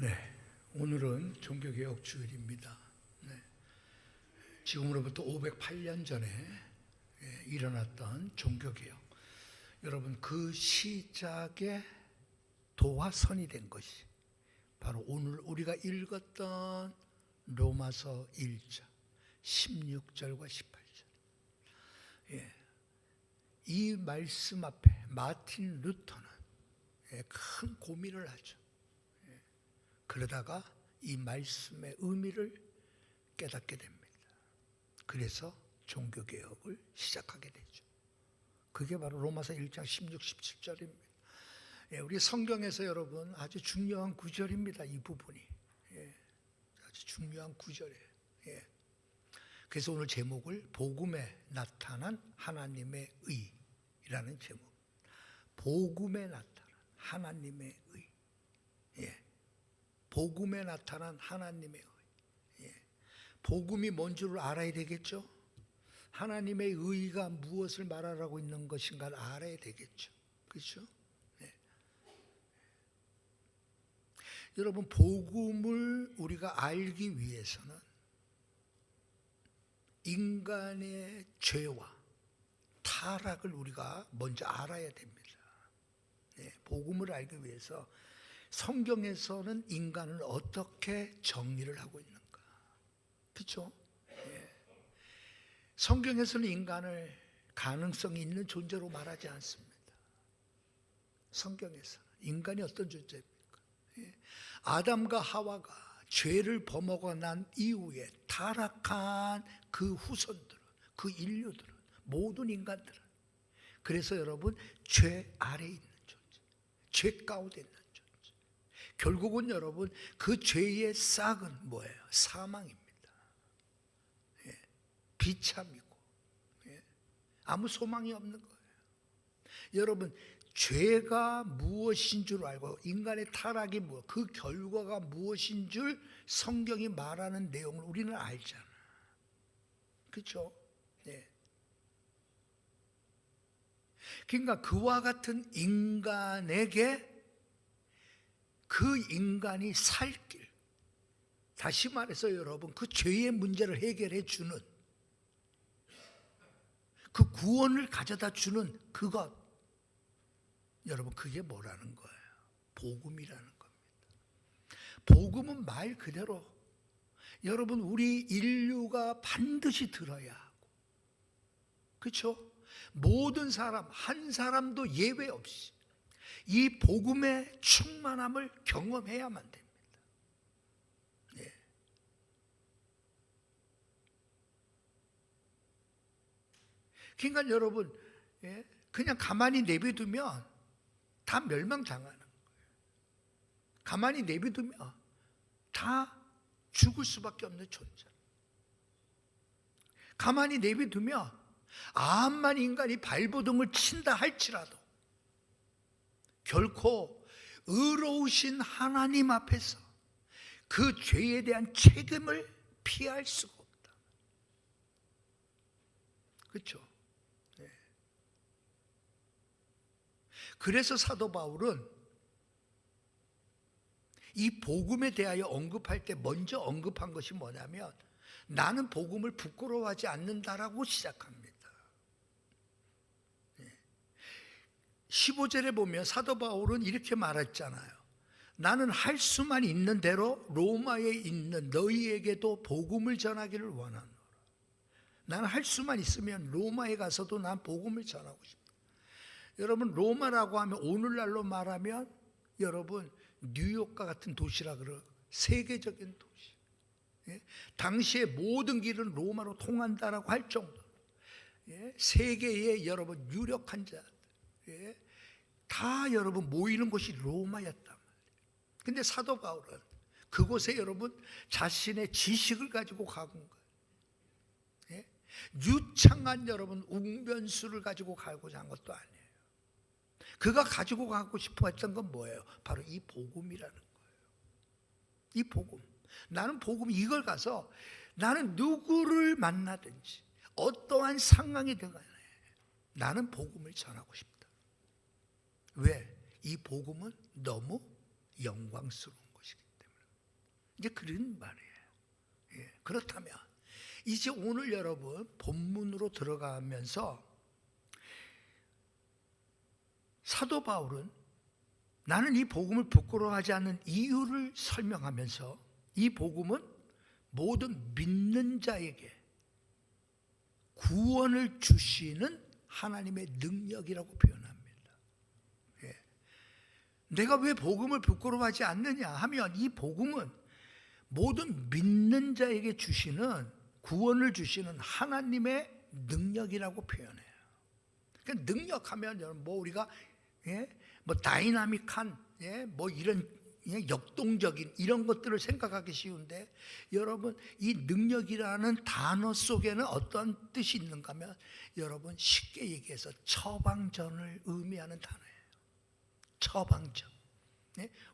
네, 오늘은 종교개혁 주일입니다. 네, 지금으로부터 508년 전에 일어났던 종교개혁, 여러분 그 시작의 도화선이 된 것이 바로 오늘 우리가 읽었던 로마서 1장 16절과 18절. 이 말씀 앞에 마틴 루터는 큰 고민을 하죠. 그러다가 이 말씀의 의미를 깨닫게 됩니다. 그래서 종교개혁을 시작하게 되죠. 그게 바로 로마서 1장 16, 17절입니다. 우리 성경에서 여러분 아주 중요한 구절입니다. 이 부분이 아주 중요한 구절이에요. 그래서 오늘 제목을 복음에 나타난 하나님의 의라는 제목. 복음에 나타난 하나님의 의. 복음에 나타난 하나님의 의. 복음이 뭔 줄 알아야 되겠죠? 하나님의 의가 무엇을 말하라고 있는 것인가를 알아야 되겠죠. 그렇죠? 여러분, 복음을 우리가 알기 위해서는 인간의 죄와 타락을 우리가 먼저 알아야 됩니다. 복음을 알기 위해서 성경에서는 인간을 어떻게 정의를 하고 있는가? 그렇죠? 성경에서는 인간을 가능성이 있는 존재로 말하지 않습니다. 성경에서는 인간이 어떤 존재입니까? 아담과 하와가 죄를 범하고 난 이후에 타락한 그 후손들은, 그 인류들은, 모든 인간들은, 그래서 여러분 죄 아래에 있는 존재, 죄 가운데 있는 존재. 결국은 여러분 그 죄의 싹은 뭐예요? 사망입니다. 비참이고 아무 소망이 없는 거예요. 여러분, 죄가 무엇인 줄 알고 인간의 타락이 무엇, 그 결과가 무엇인 줄 성경이 말하는 내용을 우리는 알잖아. 그렇죠? 그러니까 그와 같은 인간에게 그 인간이 살 길, 다시 말해서 여러분 그 죄의 문제를 해결해 주는, 그 구원을 가져다 주는 그것, 여러분 그게 뭐라는 거예요? 복음이라는 겁니다. 복음은 말 그대로 여러분 우리 인류가 반드시 들어야 하고, 그렇죠? 모든 사람 한 사람도 예외 없이 이 복음의 충만함을 경험해야만 됩니다. 그러니까 여러분 그냥 가만히 내비두면 다 멸망당하는 거예요. 가만히 내비두면 다 죽을 수밖에 없는 존재. 가만히 내비두면 암만 인간이 발버둥을 친다 할지라도 결코 의로우신 하나님 앞에서 그 죄에 대한 책임을 피할 수가 없다. 그렇죠? 그래서 사도 바울은 이 복음에 대하여 언급할 때 먼저 언급한 것이 뭐냐면 나는 복음을 부끄러워하지 않는다라고 시작합니다. 15절에 보면 사도 바울은 이렇게 말했잖아요. 나는 할 수만 있는 대로 로마에 있는 너희에게도 복음을 전하기를 원하노라. 나는 할 수만 있으면 로마에 가서도 난 복음을 전하고 싶다. 여러분, 로마라고 하면 오늘날로 말하면 여러분 뉴욕과 같은 도시라 그래요. 세계적인 도시. 당시에 모든 길은 로마로 통한다라고 할 정도로 세계의 여러분 유력한 자들 다 여러분 모이는 곳이 로마였단 말이에요. 근데 사도 바울은 그곳에 여러분 자신의 지식을 가지고 간 거예요. 유창한 여러분 웅변수를 가지고 가고자 한 것도 아니에요. 그가 가지고 가고 싶어 했던 건 뭐예요? 바로 이 복음이라는 거예요. 이 복음. 나는 복음 이걸 가서 나는 누구를 만나든지 어떠한 상황이 되거나 나는 복음을 전하고 싶다. 왜? 이 복음은 너무 영광스러운 것이기 때문에. 이제 그런 말이에요. 예, 그렇다면 이제 오늘 여러분 본문으로 들어가면서 사도 바울은 나는 이 복음을 부끄러워하지 않는 이유를 설명하면서 이 복음은 모든 믿는 자에게 구원을 주시는 하나님의 능력이라고 표현합니다. 예. 내가 왜 복음을 부끄러워하지 않느냐 하면 이 복음은 모든 믿는 자에게 주시는 구원을 주시는 하나님의 능력이라고 표현해요. 그러니까 능력하면 여러분 뭐 우리가 뭐 다이나믹한 뭐 이런 역동적인 이런 것들을 생각하기 쉬운데 여러분 이 능력이라는 단어 속에는 어떤 뜻이 있는가 하면 여러분 쉽게 얘기해서 처방전을 의미하는 단어예요. 처방전.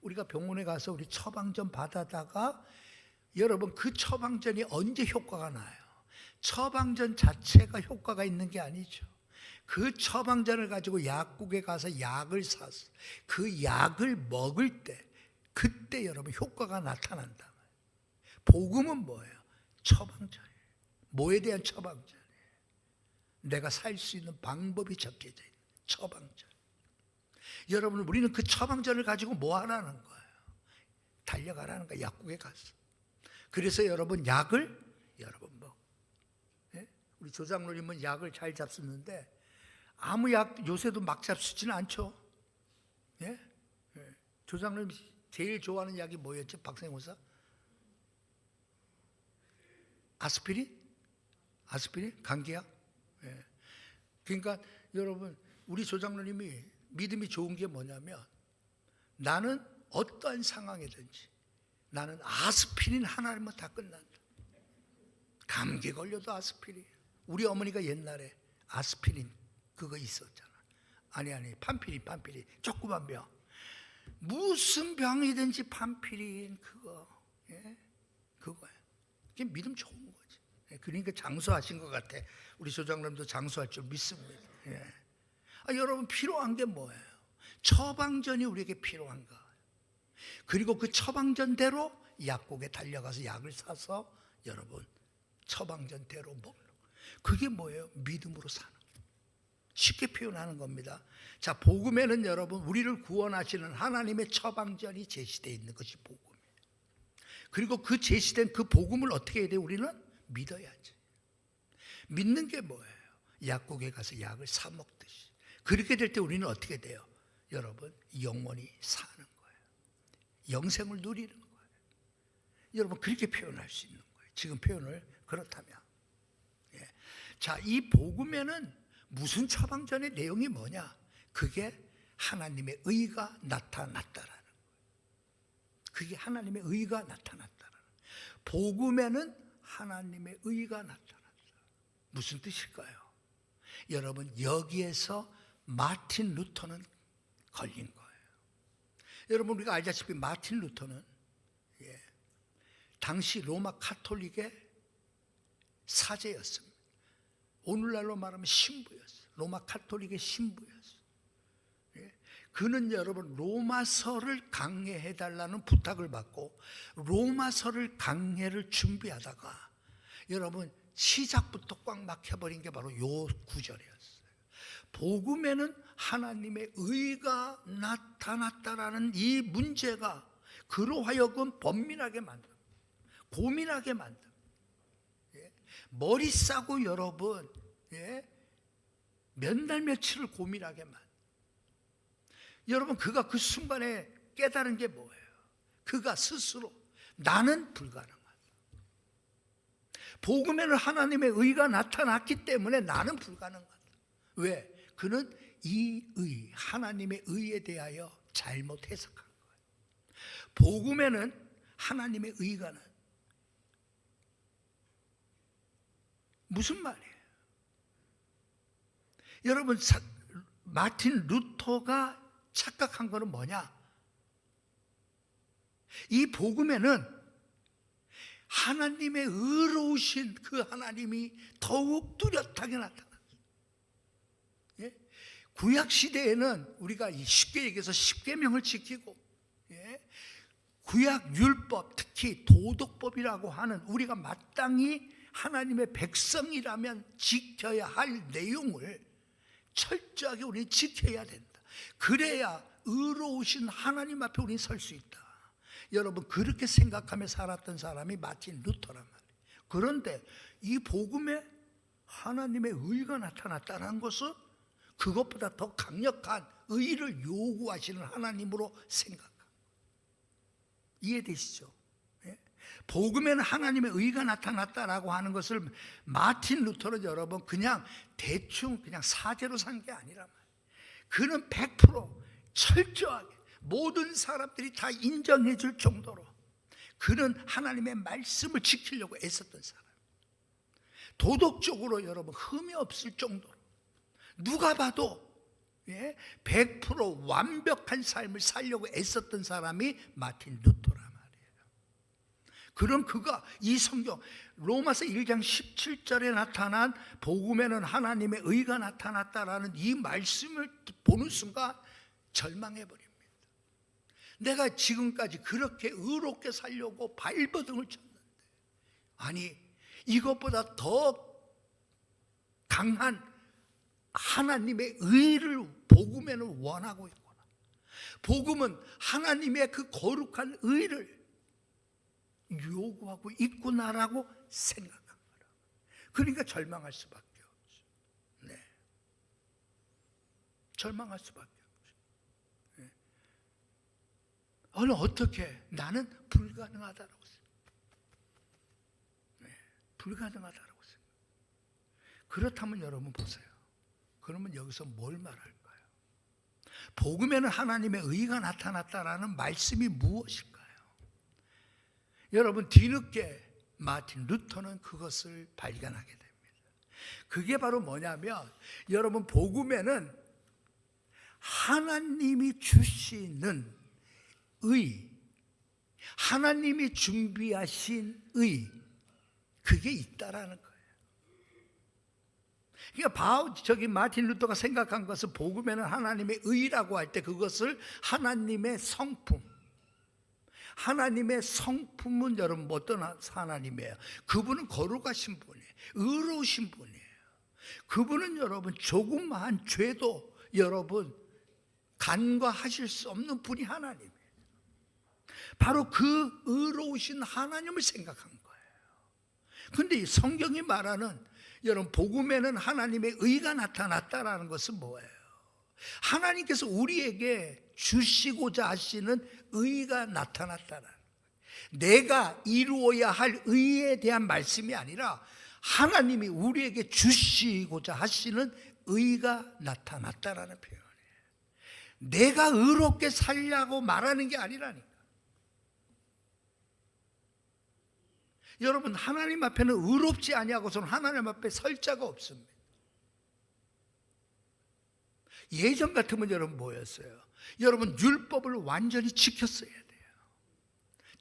우리가 병원에 가서 우리 처방전 받아다가 여러분 그 처방전이 언제 효과가 나요? 처방전 자체가 효과가 있는 게 아니죠. 그 처방전을 가지고 약국에 가서 약을 사서 그 약을 먹을 때 그때 여러분 효과가 나타난다. 복음은 뭐예요? 처방전이에요. 뭐에 대한 처방전이에요? 내가 살 수 있는 방법이 적혀져 있는 처방전. 여러분 우리는 그 처방전을 가지고 뭐 하라는 거예요? 달려가라는 거예요. 약국에 가서. 그래서 여러분 약을 여러분 우리 조장로님은 약을 잘 잡수는데 아무 약 요새도 막 잡수지는 않죠. 예? 조장로님 제일 좋아하는 약이 뭐였죠? 박생호사? 아스피린? 아스피린? 감기약? 예. 그러니까 여러분 우리 조장로님이 믿음이 좋은 게 뭐냐면 나는 어떠한 상황이든지 나는 아스피린 하나면 다 끝난다. 감기 걸려도 아스피린. 우리 어머니가 옛날에 아스피린 그거 있었잖아. 아니 판피린 조그만 병. 무슨 병이든지 판피린 그거. 그거야. 그게 믿음 좋은 거지. 그러니까 장수하신 것 같아. 우리 조장님도 장수할 줄 믿습니다. 여러분 필요한 게 뭐예요? 처방전이 우리에게 필요한 거. 그리고 그 처방전대로 약국에 달려가서 약을 사서 여러분 처방전대로 먹는. 그게 뭐예요? 믿음으로 사는 거예요. 쉽게 표현하는 겁니다. 자, 복음에는 여러분 우리를 구원하시는 하나님의 처방전이 제시되어 있는 것이 복음이에요. 그리고 그 제시된 그 복음을 어떻게 해야 돼요? 우리는 믿어야지. 믿는 게 뭐예요? 약국에 가서 약을 사 먹듯이. 그렇게 될 때 우리는 어떻게 돼요? 여러분 영원히 사는 거예요. 영생을 누리는 거예요. 여러분 그렇게 표현할 수 있는 거예요. 지금 표현을 그렇다면. 자, 이 복음에는 무슨 처방전의 내용이 뭐냐? 그게 하나님의 의가 나타났다라는 거예요. 그게 하나님의 의가 나타났다라는 거예요. 복음에는 하나님의 의가 나타났다. 무슨 뜻일까요? 여러분 여기에서 마틴 루터는 걸린 거예요. 여러분 우리가 알다시피 마틴 루터는 당시 로마 카톨릭의 사제였습니다. 오늘날로 말하면 신부였어요. 로마 카톨릭의 신부였어요. 그는 여러분 로마서를 강해해달라는 부탁을 받고 로마서를 강해를 준비하다가 여러분 시작부터 꽉 막혀버린 게 바로 요 구절이었어요. 복음에는 하나님의 의가 나타났다라는 이 문제가 그로 하여금 번민하게 만듭니다. 고민하게 만듭니다. 머리 싸고 여러분 몇 날 며칠을 고민하게 만듭니다. 여러분 그가 그 순간에 깨달은 게 뭐예요? 그가 스스로 나는 불가능하다. 복음에는 하나님의 의가 나타났기 때문에 나는 불가능하다. 왜? 그는 이 의, 하나님의 의에 대하여 잘못 해석한 거예요. 복음에는 하나님의 의가는 무슨 말이에요? 여러분 마틴 루터가 착각한 것은 뭐냐? 이 복음에는 하나님의 의로우신 그 하나님이 더욱 뚜렷하게 나타났어요. 구약 시대에는 우리가 쉽게 얘기해서 십계명을 지키고 구약 율법, 특히 도덕법이라고 하는 우리가 마땅히 하나님의 백성이라면 지켜야 할 내용을 철저하게 우리는 지켜야 된다. 그래야 의로우신 하나님 앞에 우리는 설 수 있다. 여러분, 그렇게 생각하며 살았던 사람이 마틴 루터란 말이에요. 그런데 이 복음에 하나님의 의가 나타났다는 것은 그것보다 더 강력한 의를 요구하시는 하나님으로 생각합니다. 이해되시죠? 복음에는 하나님의 의가 나타났다라고 하는 것을 마틴 루터는 여러분 그냥 대충 그냥 사제로 산 게 아니란 말이에요. 그는 100% 철저하게 모든 사람들이 다 인정해 줄 정도로 그는 하나님의 말씀을 지키려고 애썼던 사람. 도덕적으로 여러분 흠이 없을 정도로 누가 봐도 100% 완벽한 삶을 살려고 애썼던 사람이 마틴 루터란 말이에요. 그럼 그가 이 성경 로마서 1장 17절에 나타난 복음에는 하나님의 의가 나타났다라는 이 말씀을 보는 순간 절망해 버립니다. 내가 지금까지 그렇게 의롭게 살려고 발버둥을 쳤는데, 아니 이것보다 더 강한 하나님의 의를 복음에는 원하고 있구나. 복음은 하나님의 그 거룩한 의를 요구하고 있구나라고 생각한 거라. 그러니까 절망할 수밖에 없죠. 네. 절망할 수밖에 없죠. 네. 어떻게 나는 불가능하다라고 생각해요. 네. 불가능하다라고 생각해요. 그렇다면 여러분 보세요. 그러면 여기서 뭘 말할까요? 복음에는 하나님의 의가 나타났다라는 말씀이 무엇일까요? 여러분 뒤늦게 마틴 루터는 그것을 발견하게 됩니다. 그게 바로 뭐냐면 여러분 복음에는 하나님이 주시는 의, 하나님이 준비하신 의, 그게 있다라는 거예요. 그러니까 마틴 루터가 생각한 것은 복음에는 하나님의 의라고 할 때 그것을 하나님의 성품, 하나님의 성품은 여러분 어떤 하나님이에요? 그분은 거룩하신 분이에요. 의로우신 분이에요. 그분은 여러분 조그마한 죄도 여러분 간과하실 수 없는 분이 하나님이에요. 바로 그 의로우신 하나님을 생각한 거예요. 그런데 성경이 말하는 여러분 복음에는 하나님의 의가 나타났다라는 것은 뭐예요? 하나님께서 우리에게 주시고자 하시는 의가 나타났다는 거예요. 내가 이루어야 할 의에 대한 말씀이 아니라 하나님이 우리에게 주시고자 하시는 의가 나타났다라는 표현이에요. 내가 의롭게 살려고 말하는 게 아니라니까. 여러분 하나님 앞에는 의롭지 아니하고서는 하나님 앞에 설 자가 없습니다. 예전 같으면 여러분 뭐였어요? 여러분 율법을 완전히 지켰어야 돼요.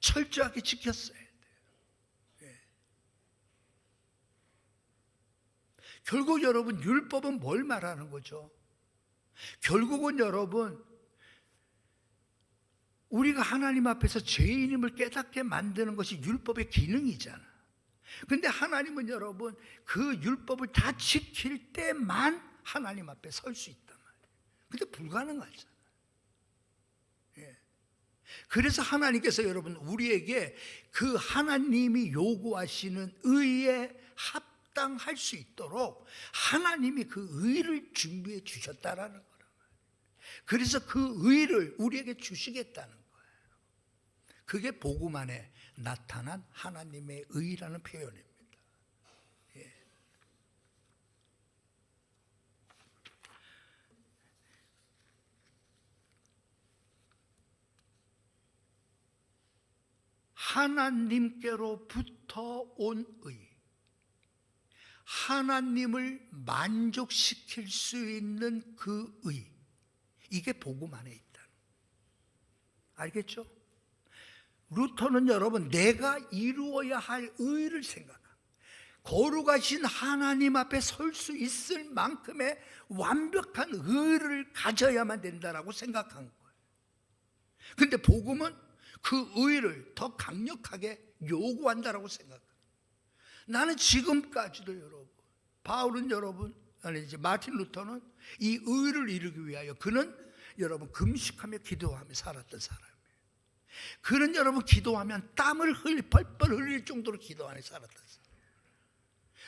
철저하게 지켰어야 돼요. 예. 결국 여러분 율법은 뭘 말하는 거죠? 결국은 여러분 우리가 하나님 앞에서 죄인임을 깨닫게 만드는 것이 율법의 기능이잖아. 그런데 하나님은 여러분 그 율법을 다 지킬 때만 하나님 앞에 설 수 있단 말이에요. 근데 불가능하잖아. 예. 그래서 하나님께서 여러분 우리에게 그 하나님이 요구하시는 의에 합당할 수 있도록 하나님이 그 의를 준비해 주셨다라는 거란 말이에요. 그래서 그 의를 우리에게 주시겠다는 거예요. 그게 복음 안에 나타난 하나님의 의라는 표현입니다. 예. 하나님께로부터 온 의, 하나님을 만족시킬 수 있는 그 의, 이게 복음 안에 있다. 알겠죠? 루터는 여러분 내가 이루어야 할 의를 생각합니다. 거룩하신 하나님 앞에 설 수 있을 만큼의 완벽한 의를 가져야만 된다라고 생각한 거예요. 그런데 복음은 그 의를 더 강력하게 요구한다라고 생각합니다. 나는 지금까지도 여러분, 바울은 여러분, 아니 이제 마틴 루터는 이 의를 이루기 위하여 그는 여러분 금식하며 기도하며 살았던 사람이에요. 그는 여러분 기도하면 땀을 펄펄 흘릴 정도로 기도하며 살았던 사람.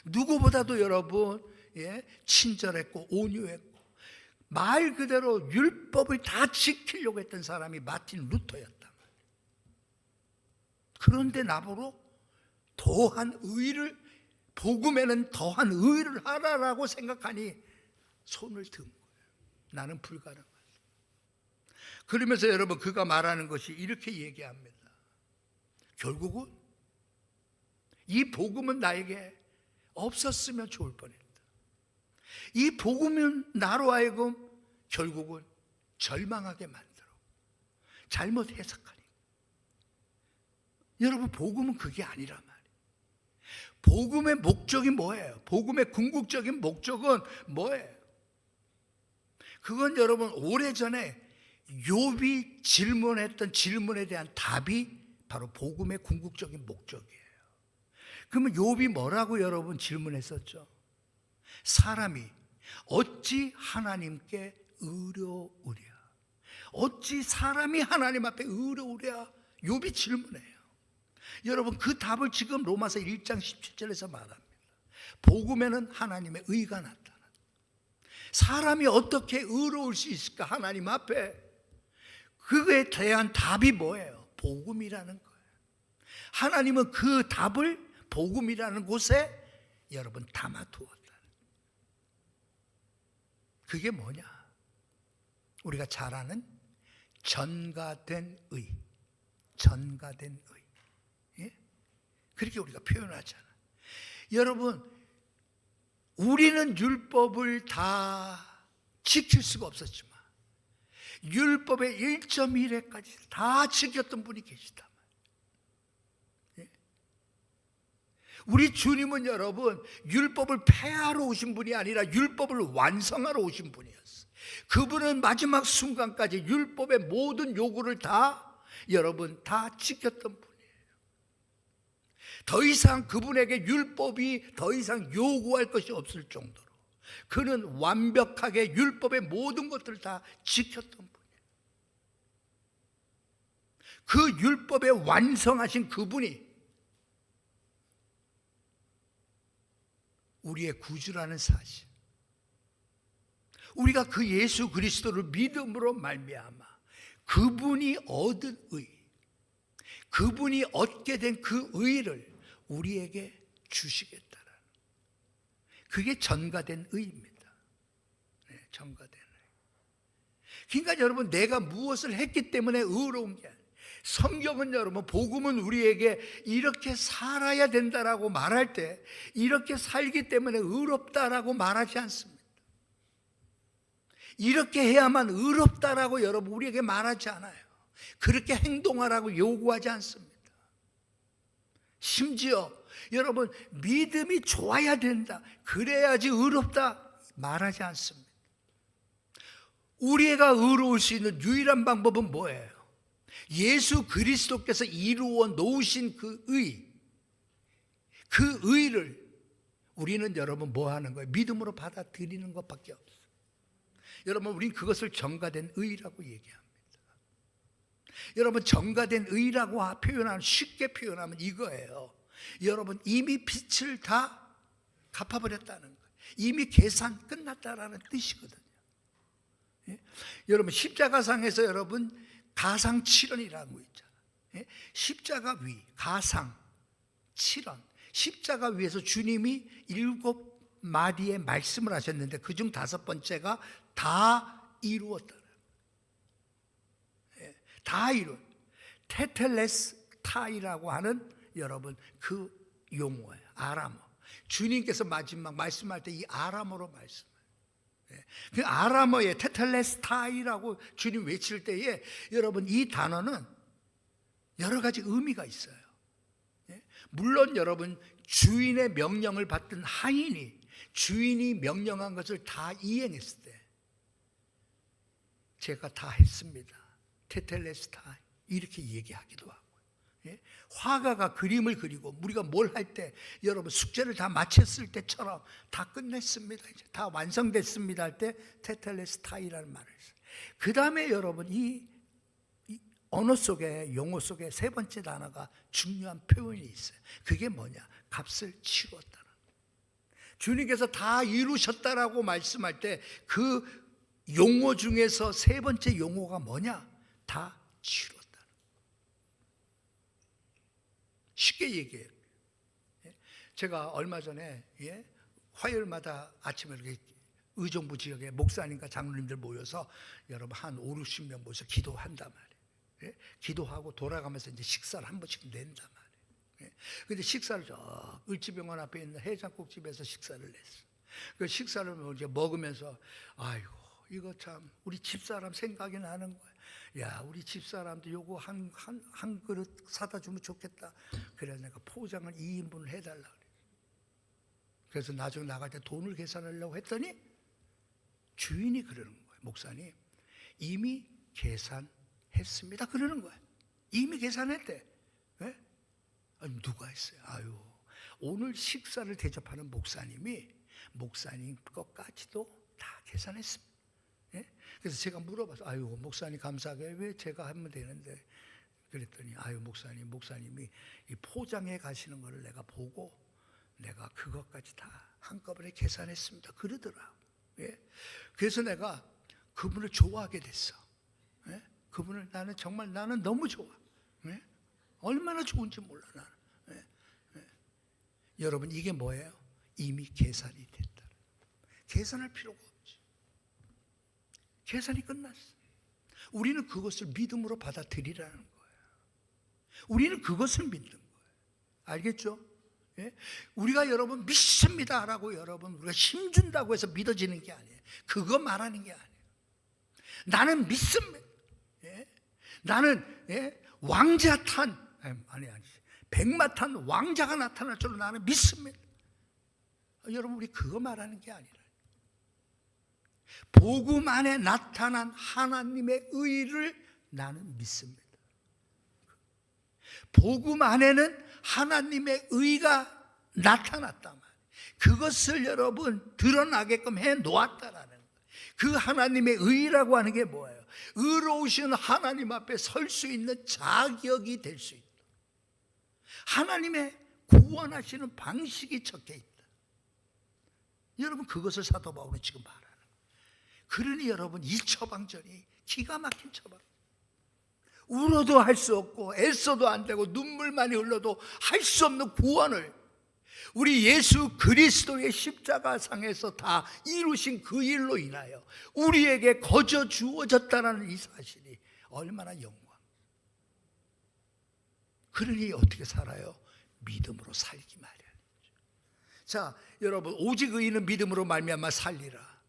누구보다도 여러분 친절했고 온유했고 말 그대로 율법을 다 지키려고 했던 사람이 마틴 루터였단 말이에요. 그런데 나보고 더한 의를, 복음에는 더한 의를 하라라고 생각하니 손을 든 거예요. 나는 불가능하다. 그러면서 여러분 그가 말하는 것이 이렇게 얘기합니다. 결국은 이 복음은 나에게 없었으면 좋을 뻔했다. 이 복음은 나로 하여금 결국은 절망하게 만들어 잘못 해석하니. 여러분 복음은 그게 아니란 말이에요. 복음의 목적이 뭐예요? 복음의 궁극적인 목적은 뭐예요? 그건 여러분 오래전에 욥이 질문했던 질문에 대한 답이 바로 복음의 궁극적인 목적이에요. 그러면 욥이 뭐라고 여러분 질문했었죠? 사람이 어찌 하나님께 의로우랴? 어찌 사람이 하나님 앞에 의로우랴? 욥이 질문해요. 여러분 그 답을 지금 로마서 1장 17절에서 말합니다. 복음에는 하나님의 의가 나타난다. 사람이 어떻게 의로울 수 있을까? 하나님 앞에. 그거에 대한 답이 뭐예요? 복음이라는 거예요. 하나님은 그 답을 복음이라는 곳에 여러분 담아두었다. 그게 뭐냐? 우리가 잘 아는 전가된 의. 전가된 의. 예? 그렇게 우리가 표현하잖아요. 여러분, 우리는 율법을 다 지킬 수가 없었지만 율법의 1.1회까지 다 지켰던 분이 계시다. 우리 주님은 여러분 율법을 폐하러 오신 분이 아니라 율법을 완성하러 오신 분이었어요. 그분은 마지막 순간까지 율법의 모든 요구를 다 여러분 다 지켰던 분이에요. 더 이상 그분에게 율법이 더 이상 요구할 것이 없을 정도로 그는 완벽하게 율법의 모든 것들을 다 지켰던 분이에요. 그 율법에 완성하신 그분이 우리의 구주라는 사실, 우리가 그 예수 그리스도를 믿음으로 말미암아 그분이 얻은 의, 그분이 얻게 된 그 의를 우리에게 주시겠다라는, 그게 전가된 의입니다. 네, 전가된 의. 그러니까 여러분 내가 무엇을 했기 때문에 의로운 게 아니에요. 성경은 여러분, 복음은 우리에게 이렇게 살아야 된다라고 말할 때 이렇게 살기 때문에 의롭다라고 말하지 않습니다. 이렇게 해야만 의롭다라고 여러분 우리에게 말하지 않아요. 그렇게 행동하라고 요구하지 않습니다. 심지어 여러분 믿음이 좋아야 된다, 그래야지 의롭다 말하지 않습니다. 우리가 의로울 수 있는 유일한 방법은 뭐예요? 예수 그리스도께서 이루어 놓으신 그 의, 그 의를 우리는 여러분 뭐 하는 거예요? 믿음으로 받아들이는 것밖에 없어요. 여러분 우리는 그것을 전가된 의라고 얘기합니다. 여러분 전가된 의라고 표현하면, 쉽게 표현하면 이거예요. 여러분 이미 빚을 다 갚아버렸다는 거예요. 이미 계산 끝났다라는 뜻이거든요. 예? 여러분 십자가상에서 여러분 가상 7원이라고 있잖아요. 예? 십자가 위, 가상 7원. 십자가 위에서 주님이 7마디의 말씀을 하셨는데 그중 5번째가 다 이루었다. 예, 다 이룬 테텔레스타이라고 하는 여러분 그 용어예요. 아람어. 주님께서 마지막 말씀할 때 이 아람어로 말씀해요. 그 아람어의 테텔레스타이라고 주님 외칠 때에 여러분 이 단어는 여러 가지 의미가 있어요. 물론 여러분 주인의 명령을 받던 하인이 주인이 명령한 것을 다 이행했을 때 제가 다 했습니다. 테텔레스타이 이렇게 얘기하기도 하고, 예? 화가가 그림을 그리고 우리가 뭘 할 때 여러분 숙제를 다 마쳤을 때처럼 다 끝냈습니다, 이제 다 완성됐습니다 할 때 테텔레스타이라는 말을 써요. 그 다음에 여러분 이 언어 속에, 용어 속에 세 번째 단어가 중요한 표현이 있어요. 그게 뭐냐? 값을 치렀다는. 주님께서 다 이루셨다라고 말씀할 때 그 용어 중에서 세 번째 용어가 뭐냐? 다 치렀다는. 쉽게 얘기해요. 제가 얼마 전에 화요일마다 아침에 이렇게 의정부 지역에 목사님과 장로님들 모여서 여러분 한 5, 60명 모여서 기도한단 말이에요. 기도하고 돌아가면서 이제 식사를 한 번씩 낸단 말이에요. 근데 식사를 저 을지병원 앞에 있는 해장국집에서 식사를 냈어. 그 식사를 이제 먹으면서 아이고 이거 참 우리 집사람 생각이 나는 거야. 야, 우리 집사람도 요거 한 그릇 사다 주면 좋겠다. 그래서 내가 포장을 2인분을 해달라 그래. 그래서 나중에 나갈 때 돈을 계산하려고 했더니 주인이 그러는 거예요. 목사님, 이미 계산했습니다 그러는 거예요. 이미 계산했대. 네? 아니, 누가 했어요? 아유, 오늘 식사를 대접하는 목사님 것까지도 다 계산했습니다. 예? 그래서 제가 물어봐서 아유, 목사님 감사하게 왜 제가 하면 되는데, 그랬더니 아유, 목사님이 이 포장해 가시는 거를 내가 보고 내가 그것까지 다 한꺼번에 계산했습니다 그러더라. 예? 그래서 내가 그분을 좋아하게 됐어. 예? 그분을 나는 너무 좋아. 예? 얼마나 좋은지 몰라 나는. 예? 예? 여러분 이게 뭐예요? 이미 계산이 됐다. 계산할 필요가 없지. 계산이 끝났어. 우리는 그것을 믿음으로 받아들이라는 거예요. 우리는 그것을 믿는 거예요. 알겠죠? 예? 우리가 여러분 믿습니다라고 여러분 우리가 힘준다고 해서 믿어지는 게 아니에요. 그거 말하는 게 아니에요. 나는 믿습니다. 예? 나는 왕자 탄 백마 탄 왕자가 나타날 줄로 나는 믿습니다. 여러분 우리 그거 말하는 게 아니라 복음 안에 나타난 하나님의 의를 나는 믿습니다. 복음 안에는 하나님의 의가 나타났단 말이에요. 그것을 여러분 드러나게끔 해 놓았다라는 거예요. 그 하나님의 의라고 하는 게 뭐예요? 의로우신 하나님 앞에 설 수 있는 자격이 될 수 있다. 하나님의 구원하시는 방식이 적혀 있다. 여러분 그것을 사도 바울은 지금 말하는 거예요. 그러니 여러분 이 처방전이 기가 막힌 처방. 울어도 할 수 없고 애써도 안 되고 눈물만이 흘러도 할 수 없는 구원을 우리 예수 그리스도의 십자가상에서 다 이루신 그 일로 인하여 우리에게 거저 주어졌다는 이 사실이 얼마나 영광. 그러니 어떻게 살아요? 믿음으로 살기 마련. 자, 여러분 오직 의인은 믿음으로 말미암아 살리라.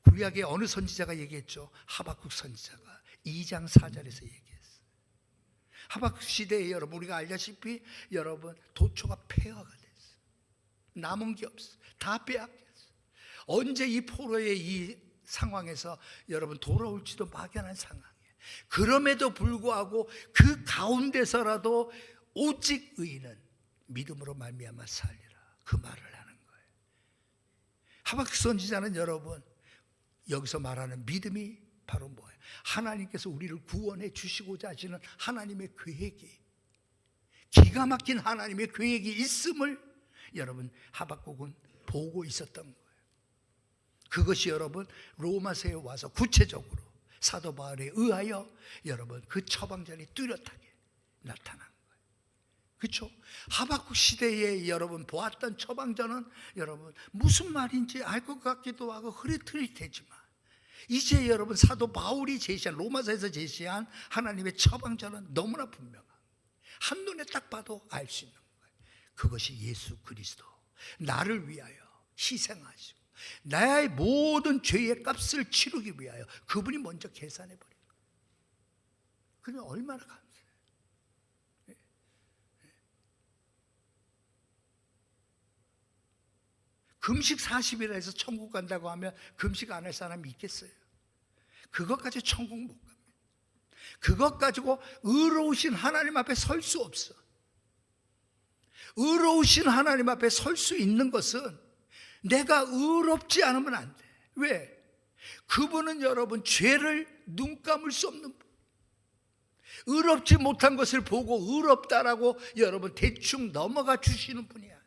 구약의 어느 선지자가 얘기했죠? 하박국 선지자가 2장 4절에서 얘기했어요. 하박국 시대에 여러분 우리가 알다시피 여러분 도초가 폐허가 됐어요. 남은 게 없어요. 다 빼앗겼어요. 언제 이 포로의 이 상황에서 여러분 돌아올지도 막연한 상황이에요. 그럼에도 불구하고 그 가운데서라도 오직 의인은 믿음으로 말미암아 살리라. 그 말을 하는 거예요. 하박국 선지자는 여러분 여기서 말하는 믿음이 바로 뭐예요? 하나님께서 우리를 구원해 주시고자 하시는 하나님의 계획이, 기가 막힌 하나님의 계획이 있음을 여러분 하박국은 보고 있었던 거예요. 그것이 여러분 로마서에 와서 구체적으로 사도 바울에 의하여 여러분 그 처방전이 뚜렷하게 나타난 거예요. 그렇죠? 하박국 시대에 여러분 보았던 처방전은 여러분 무슨 말인지 알 것 같기도 하고 흐릿흐릿했지만 이제 여러분 사도 바울이 제시한 로마서에서 제시한 하나님의 처방전은 너무나 분명한, 한눈에 딱 봐도 알 수 있는 거예요. 그것이 예수 그리스도 나를 위하여 희생하시고 나의 모든 죄의 값을 치르기 위하여 그분이 먼저 계산해버린 거예요. 그러면 얼마나 감사해요. 금식 40일에 해서 천국 간다고 하면 금식 안 할 사람이 있겠어요? 그것까지 천국 못 갑니다. 그것 가지고 의로우신 하나님 앞에 설 수 없어. 의로우신 하나님 앞에 설 수 있는 것은 내가 의롭지 않으면 안 돼. 왜? 그분은 여러분 죄를 눈 감을 수 없는 분. 의롭지 못한 것을 보고 의롭다라고 여러분 대충 넘어가 주시는 분이야.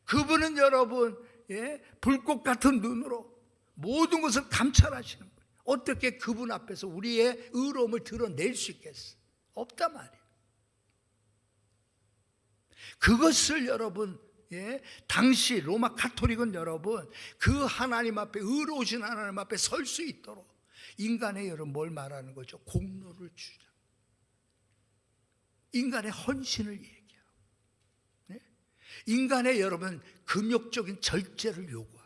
그분은 여러분 불꽃 같은 눈으로 모든 것을 감찰하시는 분. 어떻게 그분 앞에서 우리의 의로움을 드러낼 수 있겠어? 없단 말이에요. 그것을 여러분 당시 로마 가톨릭은 여러분 그 하나님 앞에 의로우신 하나님 앞에 설 수 있도록 인간의 여러분 뭘 말하는 거죠? 공로를 주자. 인간의 헌신을 얘기하고 인간의 여러분 금욕적인 절제를 요구하기도.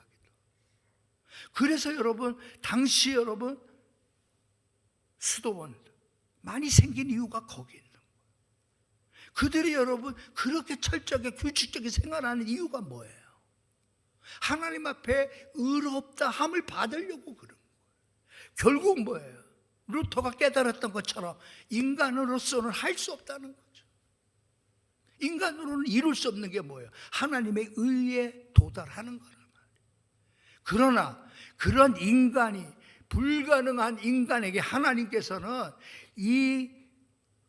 그래서 여러분 당시 여러분 수도원 많이 생긴 이유가 거기 있는 거예요. 그들이 여러분 그렇게 철저하게 규칙적인 생활하는 이유가 뭐예요? 하나님 앞에 의롭다 함을 받으려고 그런 거예요. 결국 뭐예요? 루터가 깨달았던 것처럼 인간으로서는 할 수 없다는 거죠. 인간으로는 이룰 수 없는 게 뭐예요? 하나님의 의에 도달하는 거란 말이에요. 그러나 그런 인간이 불가능한 인간에게 하나님께서는 이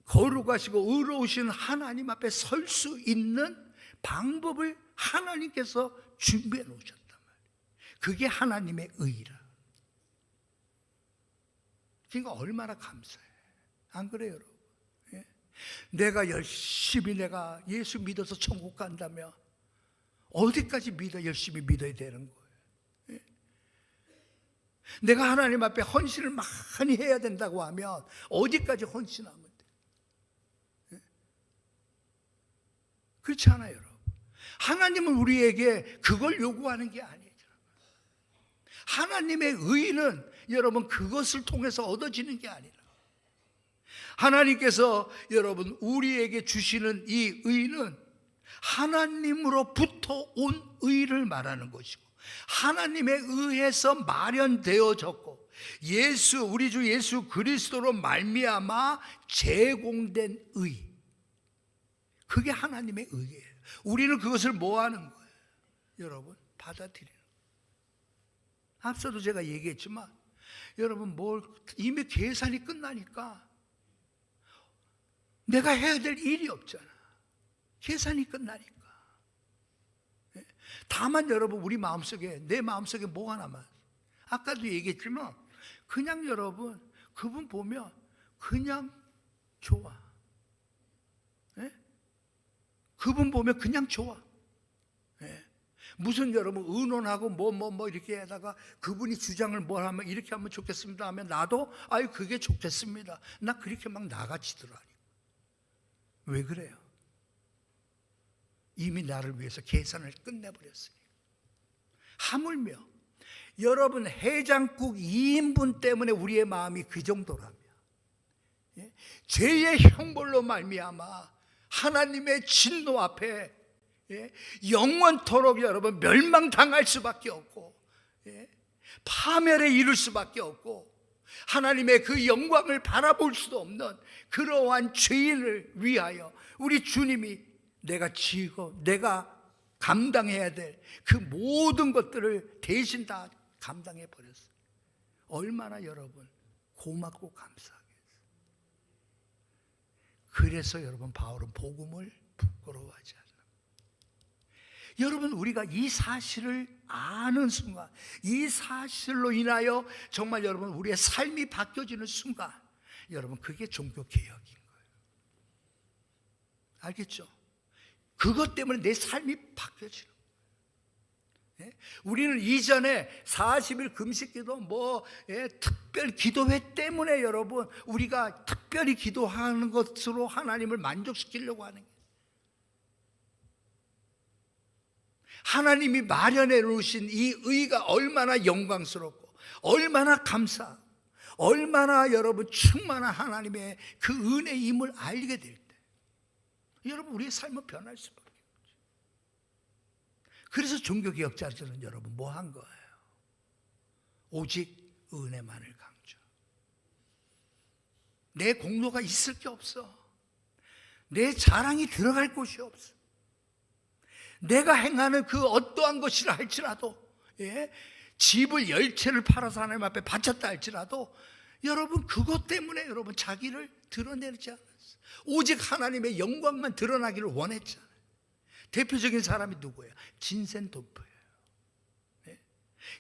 거룩하시고 의로우신 하나님 앞에 설 수 있는 방법을 하나님께서 준비해 놓으셨단 말이에요. 그게 하나님의 의라. 그러니까 얼마나 감사해. 안 그래요, 여러분? 내가 열심히 내가 예수 믿어서 천국 간다면 어디까지 열심히 믿어야 되는 거예요? 내가 하나님 앞에 헌신을 많이 해야 된다고 하면 어디까지 헌신하면 돼? 그렇지 않아요, 여러분? 하나님은 우리에게 그걸 요구하는 게 아니에요. 하나님의 의는 여러분 그것을 통해서 얻어지는 게 아니라 하나님께서 여러분 우리에게 주시는 이 의는 하나님으로부터 온 의를 말하는 것이고 하나님에 의해서 마련되어졌고 우리 주 예수 그리스도로 말미암아 제공된 의. 그게 하나님의 의예요. 우리는 그것을 뭐 하는 거예요? 여러분 받아들이는 거예요. 앞서도 제가 얘기했지만 여러분 이미 계산이 끝나니까 내가 해야 될 일이 없잖아. 계산이 끝나니까. 다만 여러분 우리 마음속에 내 마음속에 뭐가 남아요? 아까도 얘기했지만 그냥 여러분 그분 보면 그냥 좋아. 그분 보면 그냥 좋아. 무슨 여러분 의논하고 뭐 이렇게 하다가 그분이 주장을 뭘 하면 이렇게 하면 좋겠습니다 하면 나도 그게 좋겠습니다. 나 그렇게 막 나가지더라니. 왜 그래요? 이미 나를 위해서 계산을 끝내버렸으니까. 하물며 여러분 해장국 2인분 때문에 우리의 마음이 그 정도라면 죄의 형벌로 말미암아 하나님의 진노 앞에 영원토록 여러분 멸망당할 수밖에 없고 파멸에 이를 수밖에 없고 하나님의 그 영광을 바라볼 수도 없는 그러한 죄인을 위하여 우리 주님이 내가 감당해야 될 그 모든 것들을 대신 다 감당해 버렸어요. 얼마나 여러분 고맙고 감사하겠어요. 그래서 여러분 바울은 복음을 부끄러워하지 않아요. 여러분 우리가 이 사실을 아는 순간, 이 사실로 인하여 정말 여러분 우리의 삶이 바뀌어지는 순간, 여러분 그게 종교개혁인 거예요. 알겠죠? 그것 때문에 내 삶이 바뀌어지는 거예요. 우리는 이전에 40일 금식기도 특별 기도회 때문에 여러분 우리가 특별히 기도하는 것으로 하나님을 만족시키려고 하는 거예요. 하나님이 마련해 놓으신 이 의가 얼마나 영광스럽고 얼마나 감사하고 얼마나 여러분 충만한 하나님의 그 은혜임을 알게 될 때 여러분 우리의 삶은 변할 수밖에 없죠. 그래서 종교개혁자들은 여러분 뭐 한 거예요? 오직 은혜만을 강조. 내 공로가 있을 게 없어. 내 자랑이 들어갈 곳이 없어. 내가 행하는 그 어떠한 것이라 할지라도, 집을 10채를 팔아서 하나님 앞에 바쳤다 할지라도 여러분 그것 때문에 여러분 자기를 드러내지 않았어. 오직 하나님의 영광만 드러나기를 원했잖아요. 대표적인 사람이 누구예요? 진센도프예요.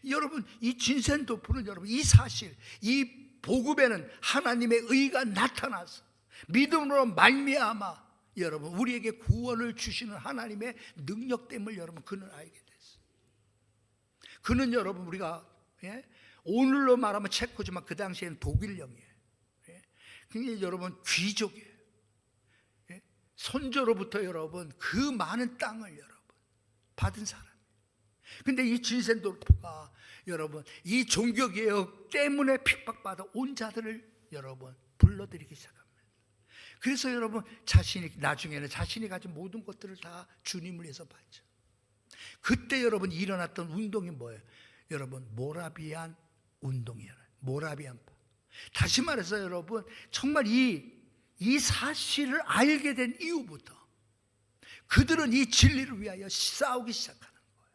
여러분 이 진센도프는 여러분 이 사실, 이 복음에는 하나님의 의가 나타나서 믿음으로 말미암아 여러분 우리에게 구원을 주시는 하나님의 능력됨을 여러분 그는 알게 됐어요. 그는 여러분 우리가 오늘로 말하면 체코지만 그 당시에는 독일령이에요. 굉장히 여러분 귀족이에요. 선조로부터 여러분 그 많은 땅을 여러분 받은 사람. 근데 이 진센도르프가 여러분 이 종교개혁 때문에 핍박받아 온 자들을 여러분 불러들이기 시작합니다. 그래서 여러분 자신이 나중에는 자신이 가진 모든 것들을 다 주님을 위해서 바쳐. 그때 여러분 일어났던 운동이 뭐예요? 여러분 모라비안 운동이에요. 모라비안파. 다시 말해서 여러분 정말 이 사실을 알게 된 이후부터 그들은 이 진리를 위하여 싸우기 시작하는 거예요.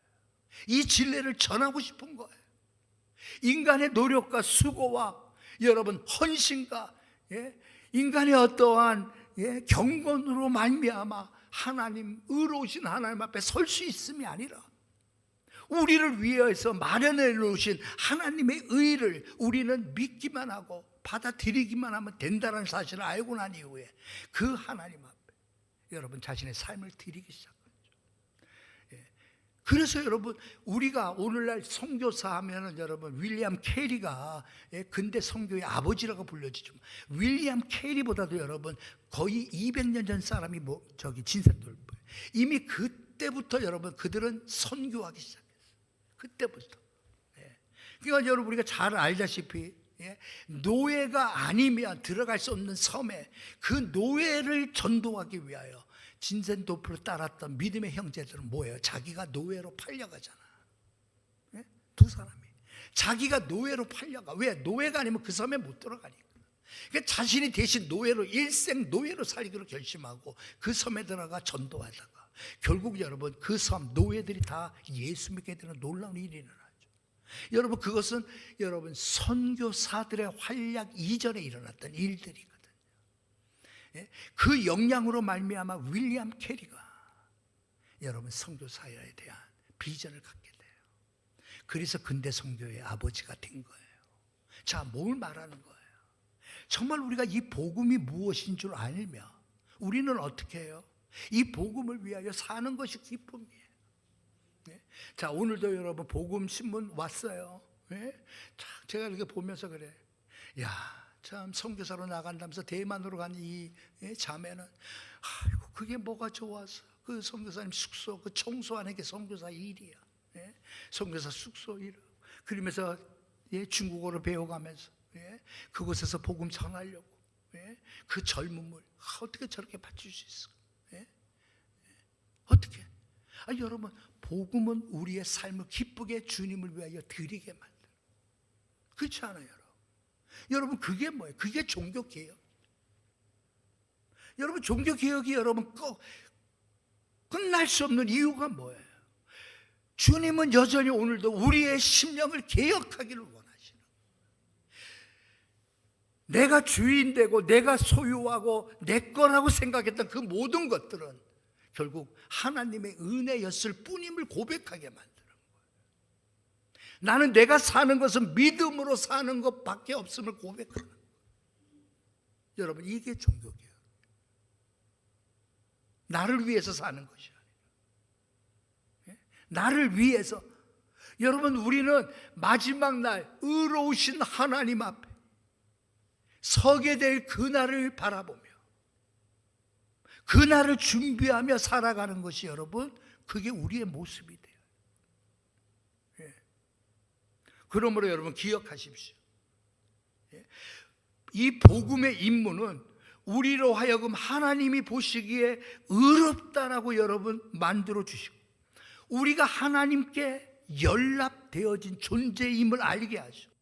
이 진리를 전하고 싶은 거예요. 인간의 노력과 수고와 여러분 헌신과 인간의 어떠한 경건으로 말미암아 하나님 의로우신 하나님 앞에 설 수 있음이 아니라 우리를 위해서 마련해 놓으신 하나님의 의를 우리는 믿기만 하고 받아들이기만 하면 된다는 사실을 알고 난 이후에 그 하나님 앞에 여러분 자신의 삶을 드리기 시작합니다. 그래서 여러분 우리가 오늘날 선교사 하면은 여러분 윌리엄 캐리가 근대 선교의 아버지라고 불려지죠. 윌리엄 캐리보다도 여러분 거의 200년 전 사람이 진센도르프. 이미 그때부터 여러분 그들은 선교하기 시작했어요. 그때부터. 그러니까 여러분 우리가 잘 알다시피 노예가 아니면 들어갈 수 없는 섬에 그 노예를 전도하기 위하여 진센도프를 따랐던 믿음의 형제들은 뭐예요? 자기가 노예로 팔려가잖아. 두 사람이 자기가 노예로 팔려가. 왜? 노예가 아니면 그 섬에 못 들어가니까. 그러니까 자신이 대신 노예로 일생 노예로 살기로 결심하고 그 섬에 들어가 전도하다가 결국 여러분 그 섬 노예들이 다 예수 믿게 되는 놀라운 일이 일어나죠. 여러분 그것은 여러분 선교사들의 활약 이전에 일어났던 일들이거든요. 그 영향으로 말미암아 윌리엄 캐리가 여러분 선교사에 대한 비전을 갖게 돼요. 그래서 근대 선교의 아버지가 된 거예요. 자, 뭘 말하는 거예요? 정말 우리가 이 복음이 무엇인 줄 알며 우리는 어떻게 해요? 이 복음을 위하여 사는 것이 기쁨이에요. 자, 오늘도 여러분 복음 신문 왔어요. 제가 이렇게 보면서 그래. 야, 참 선교사로 나간다면서 대만으로 간 이 자매는 아이고 그게 뭐가 좋아서 그 선교사님 숙소 그 청소하는 게 선교사 일이야. 선교사 숙소 일. 그러면서 중국어를 배워가면서 그곳에서 복음 전하려고 그 젊음을 어떻게 저렇게 바칠 수 있을까? 어떻게? 여러분 복음은 우리의 삶을 기쁘게 주님을 위하여 드리게 만들어. 그렇지 않아요, 여러분? 여러분 그게 뭐예요? 그게 종교개혁. 여러분 종교개혁이 여러분 꼭 끝날 수 없는 이유가 뭐예요? 주님은 여전히 오늘도 우리의 심령을 개혁하기를 원하시는 거예요. 내가 주인 되고 내가 소유하고 내 거라고 생각했던 그 모든 것들은 결국 하나님의 은혜였을 뿐임을 고백하게 만드는 거예요. 나는 내가 사는 것은 믿음으로 사는 것밖에 없음을 고백하는 거예요. 여러분 이게 종교개혁. 나를 위해서 사는 것이 아니라 나를 위해서. 여러분 우리는 마지막 날 의로우신 하나님 앞에 서게 될 그날을 바라보며 그날을 준비하며 살아가는 것이 여러분 그게 우리의 모습이 돼요. 그러므로 여러분 기억하십시오. 이 복음의 임무는 우리로 하여금 하나님이 보시기에 의롭다라고 여러분 만들어 주시고 우리가 하나님께 연락되어진 존재임을 알게 하시고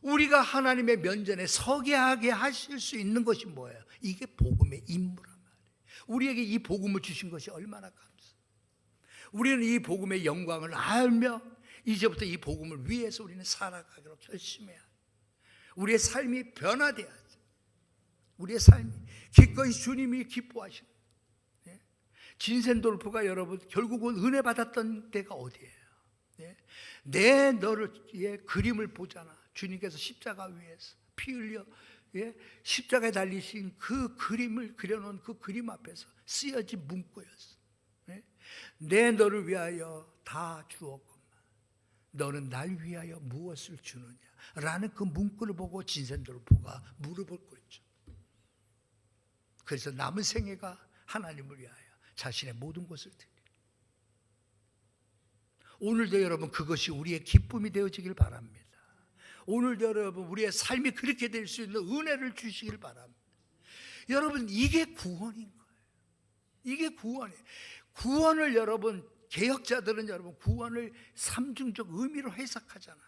우리가 하나님의 면전에 서게 하게 하실 수 있는 것이 뭐예요? 이게 복음의 임무란 말이에요. 우리에게 이 복음을 주신 것이 얼마나 감사해요. 우리는 이 복음의 영광을 알며 이제부터 이 복음을 위해서 우리는 살아가기로 결심해야 해요. 우리의 삶이 변화돼야죠. 우리의 삶이 기꺼이 주님이 기뻐하시는, 진센돌프가 여러분 결국은 은혜 받았던 데가 어디예요? 내 너를 그림을 보잖아. 주님께서 십자가 위에서 피 흘려 십자가에 달리신 그 그림을 그려놓은 그 그림 앞에서 쓰여진 문구였어. 내 너를 위하여 다 주었구만. 너는 날 위하여 무엇을 주느냐? 라는 그 문구를 보고 진센돌프가 무릎을 꿇죠. 그래서 남은 생애가 하나님을 위하여 자신의 모든 것을 드려. 오늘도 여러분 그것이 우리의 기쁨이 되어지길 바랍니다. 오늘도 여러분 우리의 삶이 그렇게 될 수 있는 은혜를 주시길 바랍니다. 여러분 이게 구원인 거예요. 이게 구원이에요. 구원을 여러분 개혁자들은 여러분 구원을 삼중적 의미로 해석하잖아.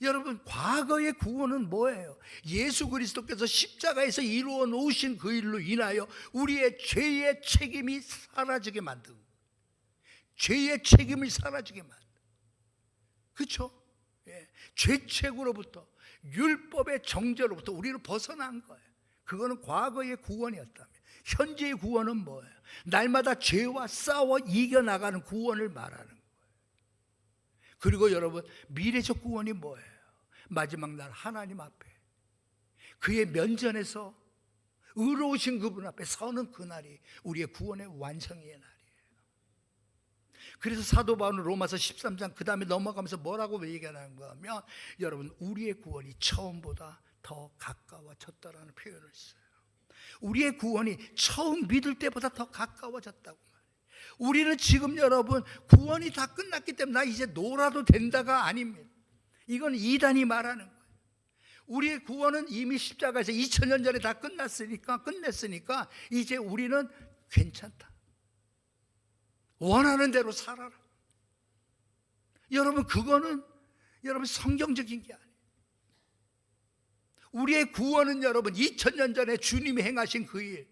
여러분 과거의 구원은 뭐예요? 예수 그리스도께서 십자가에서 이루어 놓으신 그 일로 인하여 우리의 죄의 책임이 사라지게 만든, 죄의 책임을 사라지게 만든, 그렇죠? 죄책으로부터, 율법의 정죄로부터 우리를 벗어난 거예요. 그거는 과거의 구원이었다면 현재의 구원은 뭐예요? 날마다 죄와 싸워 이겨나가는 구원을 말하는 거예요. 그리고 여러분 미래적 구원이 뭐예요? 마지막 날 하나님 앞에 그의 면전에서 의로우신 그분 앞에 서는 그날이 우리의 구원의 완성의 날이에요. 그래서 사도 바울은 로마서 13장 그 다음에 넘어가면서 뭐라고 얘기하는가 하면 여러분 우리의 구원이 처음보다 더 가까워졌다라는 표현을 써요. 우리의 구원이 처음 믿을 때보다 더 가까워졌다고 말해요. 우리는 지금 여러분 구원이 다 끝났기 때문에 나 이제 놀아도 된다가 아닙니다. 이건 이단이 말하는 거예요. 우리의 구원은 이미 십자가에서 2000년 전에 다 끝냈으니까 이제 우리는 괜찮다. 원하는 대로 살아라. 여러분 그거는 여러분 성경적인 게 아니에요. 우리의 구원은 여러분 2000년 전에 주님이 행하신 그 일,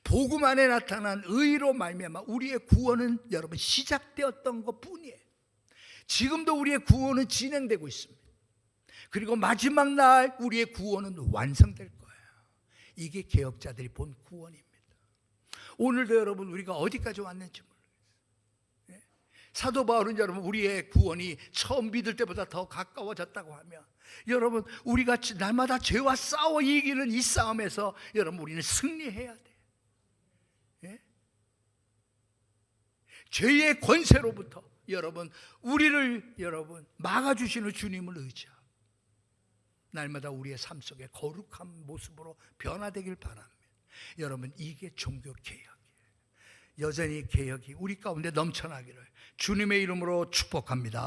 복음 안에 나타난 의로 말미암아 우리의 구원은 여러분 시작되었던 것뿐이에요. 지금도 우리의 구원은 진행되고 있습니다. 그리고 마지막 날 우리의 구원은 완성될 거예요. 이게 개혁자들이 본 구원입니다. 오늘도 여러분 우리가 어디까지 왔는지 모르겠어요. 사도 바울은 여러분 우리의 구원이 처음 믿을 때보다 더 가까워졌다고 하면 여러분 우리가 날마다 죄와 싸워 이기는 이 싸움에서 여러분 우리는 승리해야 돼요. 죄의 권세로부터 여러분 우리를 여러분 막아주시는 주님을 의지하고 날마다 우리의 삶 속에 거룩한 모습으로 변화되길 바랍니다. 여러분 이게 종교 개혁이에요. 여전히 개혁이 우리 가운데 넘쳐나기를 주님의 이름으로 축복합니다.